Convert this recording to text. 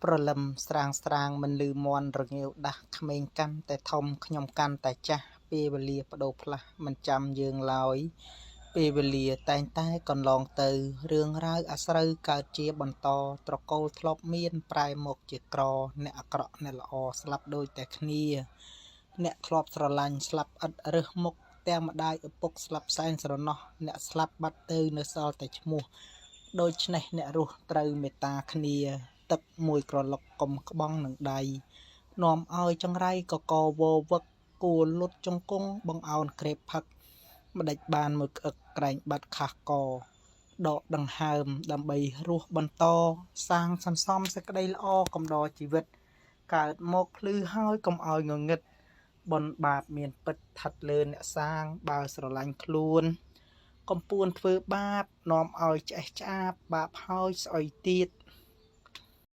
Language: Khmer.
ប្រលឹមស្រាងមិនលឺមន់រងាវដាស់ក្មេងកាន់តែធំខ្ញុំកាន់តែចាស់ពេលវេលាបដូរផ្លាស់មិនចាំយើងឡើយពេលវេលាតែងតែកន្លងទៅរឿងរ៉ាវអាស្រូវកើតជាបន្តត្រកូលធ្លាប់មានប្រែមកជាក្រអ្នកអាក្រក់អ្នកល្អស្លាប់ដូចតែគ្នាអ្នកធ្លាប់ស្រឡាញ់ស្លាប់ឥតរើសមុខទាំងម្ដាយឪពុកស្លាប់សែនស្រណោះអ្នកស្លាប់បាត់ទៅនៅសល់តែឈ្មោះដូច្នេះអ្នករស់ត្រូវមេត្តាគ្នាទឹកមួយក្រឡុកកុំក្បង់នឹងដៃនាំឲ្យចង្រៃកកវវឹកគួលលុតជង្គង់បង្អោនក្រេបផឹកម្ដេចបានមួយក្អឹកក្រែងបាត់ខះកដកដង្ហើមដើម្បីរស់បន្តសាងសន្សំសេចក្តីល្អកំដរជីវិតកើតមកភ្លឺហើយកុំឲ្យងងឹតបុណ្យបាបមានពិតឋិតលើអ្នកសាងបើស្រឡាញ់ខ្លួនកំពួនធ្វើបាបនាំឲ្យឆ្អេះឆ្អាបបាបហើយស្អុយទៀត